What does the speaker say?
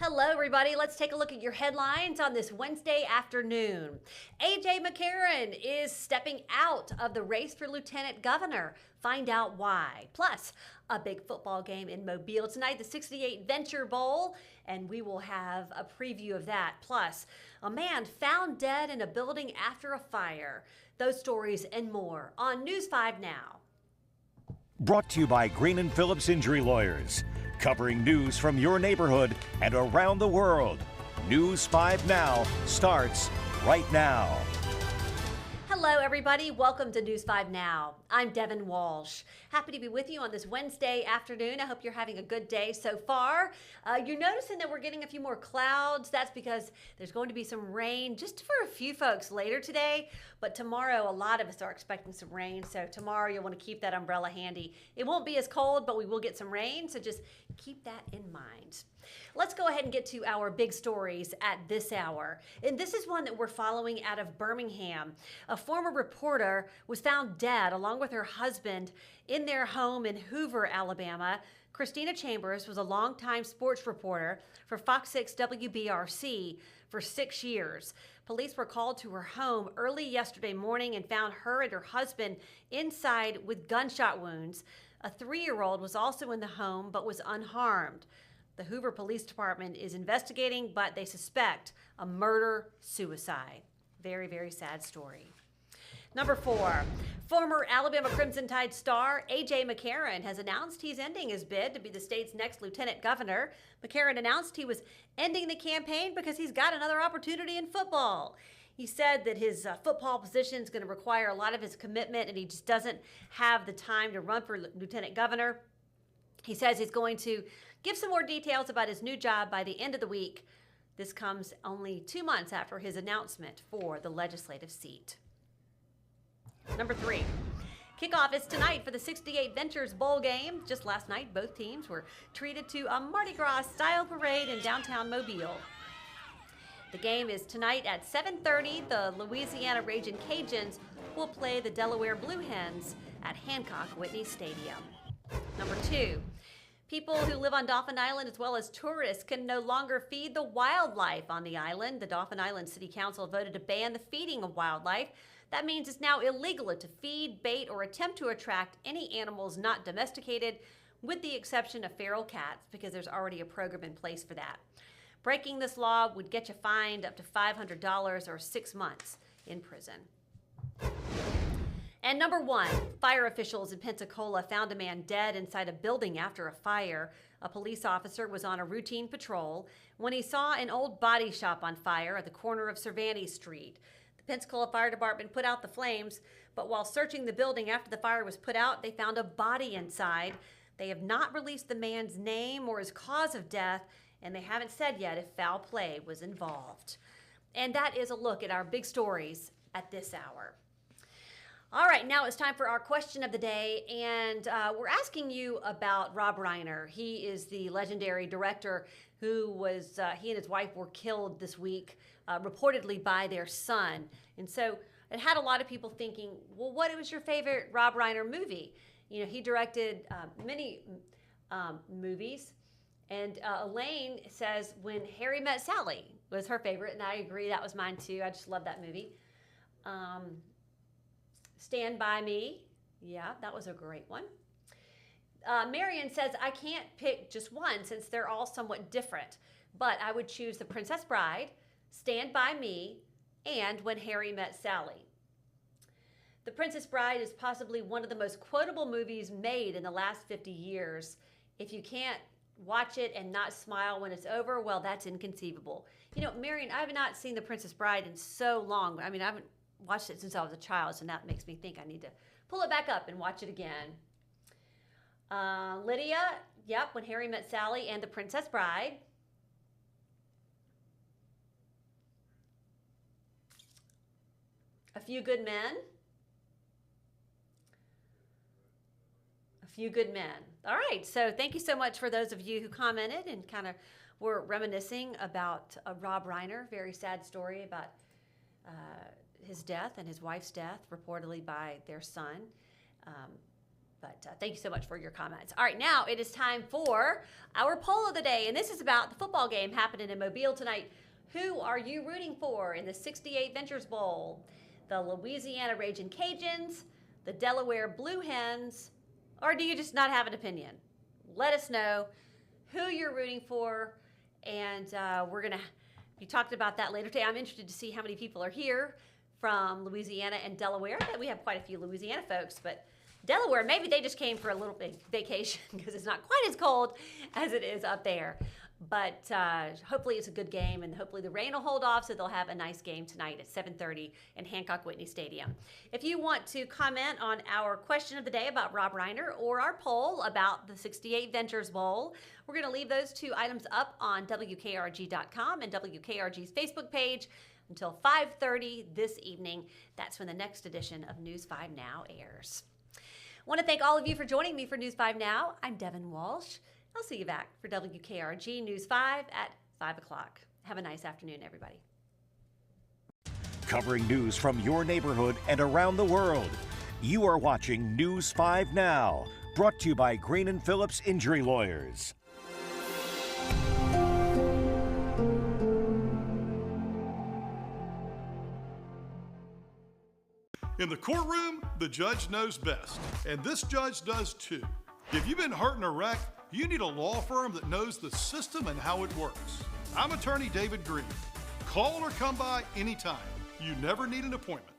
Hello, everybody. Let's take a look at your headlines on this Wednesday afternoon. A.J. McCarron is stepping out of the race for lieutenant governor. Find out why. Plus, a big football game in Mobile tonight, the 68 Venture Bowl, and we will have a preview of that. Plus, a man found dead in a building after a fire. Those stories and more on News 5 Now. Brought to you by Green and Phillips Injury Lawyers, covering news from your neighborhood and around the world. News 5 Now starts right now. Hello, everybody. Welcome to News 5 Now. I'm Devin Walsh. Happy to be with you on this Wednesday afternoon. I hope you're having a good day so far. You're noticing that we're getting a few more clouds. That's because there's going to be some rain just for a few folks later today. But tomorrow, a lot of us are expecting some rain. So tomorrow, you'll want to keep that umbrella handy. It won't be as cold, but we will get some rain. So just keep that in mind. Let's go ahead and get to our big stories at this hour. And this is one that we're following out of Birmingham. A former reporter was found dead along with her husband in their home in Hoover, Alabama. Christina Chambers was a longtime sports reporter for Fox 6 WBRC for 6 years. Police were called to her home early yesterday morning and found her and her husband inside with gunshot wounds. A 3-year-old was also in the home but was unharmed. The Hoover Police Department is investigating, but they suspect a murder-suicide. Very, very sad story. Number 4, former Alabama Crimson Tide star A.J. McCarron has announced he's ending his bid to be the state's next lieutenant governor. McCarron announced he was ending the campaign because he's got another opportunity in football. He said that his football position is going to require a lot of his commitment, and he just doesn't have the time to run for lieutenant governor. He says he's going to give some more details about his new job by the end of the week. This comes only 2 months after his announcement for the legislative seat. Number 3, kickoff is tonight for the 68 Ventures Bowl game. Just last night, both teams were treated to a Mardi Gras-style parade in downtown Mobile. The game is tonight at 7:30. The Louisiana Ragin' Cajuns will play the Delaware Blue Hens at Hancock Whitney Stadium. Number 2, people who live on Dauphin Island as well as tourists can no longer feed the wildlife on the island. The Dauphin Island City Council voted to ban the feeding of wildlife. That means it's now illegal to feed, bait, or attempt to attract any animals not domesticated, with the exception of feral cats, because there's already a program in place for that. Breaking this law would get you fined up to $500 or 6 months in prison. And number 1, fire officials in Pensacola found a man dead inside a building after a fire. A police officer was on a routine patrol when he saw an old body shop on fire at the corner of Cervantes Street. The Pensacola Fire Department put out the flames, but while searching the building after the fire was put out, they found a body inside. They have not released the man's name or his cause of death, and they haven't said yet if foul play was involved. And that is a look at our big stories at this hour. All right, now it's time for our question of the day, and we're asking you about Rob Reiner. He is the legendary director who was, he and his wife were killed this week, reportedly by their son. And so it had a lot of people thinking, well, what was your favorite Rob Reiner movie? You know, he directed many movies, and Elaine says When Harry Met Sally was her favorite, and I agree, that was mine too. I just love that movie. Stand By Me. Yeah, that was a great one. Marion says, I can't pick just one since they're all somewhat different, but I would choose The Princess Bride, Stand By Me, and When Harry Met Sally. The Princess Bride is possibly one of the most quotable movies made in the last 50 years. If you can't watch it and not smile when it's over, well, that's inconceivable. You know, Marion, I have not seen The Princess Bride in so long. I mean, I haven't watched it since I was a child, so that makes me think I need to pull it back up and watch it again. Lydia, yep, When Harry Met Sally and The Princess Bride. A Few Good Men. A Few Good Men. All right, so thank you so much for those of you who commented and kind of were reminiscing about Rob Reiner. Very sad story about his death and his wife's death, reportedly by their son. But thank you so much for your comments. All right, now it is time for our poll of the day, and this is about the football game happening in Mobile tonight. Who are you rooting for in the 68 Ventures Bowl? The Louisiana Ragin' Cajuns, the Delaware Blue Hens, or do you just not have an opinion? Let us know who you're rooting for, and we're going to be talking about that later today. I'm interested to see how many people are here from Louisiana and Delaware. I bet we have quite a few Louisiana folks, but Delaware, maybe they just came for a little big vacation because it's not quite as cold as it is up there. But hopefully it's a good game, and hopefully the rain will hold off so they'll have a nice game tonight at 7:30 in Hancock-Whitney Stadium. If you want to comment on our question of the day about Rob Reiner or our poll about the 68 Ventures Bowl, we're going to leave those two items up on WKRG.com and WKRG's Facebook page until 5:30 this evening. That's when the next edition of News 5 Now airs. I want to thank all of you for joining me for News 5 Now. I'm Devin Walsh. I'll see you back for WKRG News 5 at 5 o'clock. Have a nice afternoon, everybody. Covering news from your neighborhood and around the world. You are watching News 5 Now, brought to you by Green & Phillips Injury Lawyers. In the courtroom, the judge knows best, and this judge does too. If you've been hurt in a wreck, you need a law firm that knows the system and how it works. I'm attorney David Green. Call or come by anytime. You never need an appointment.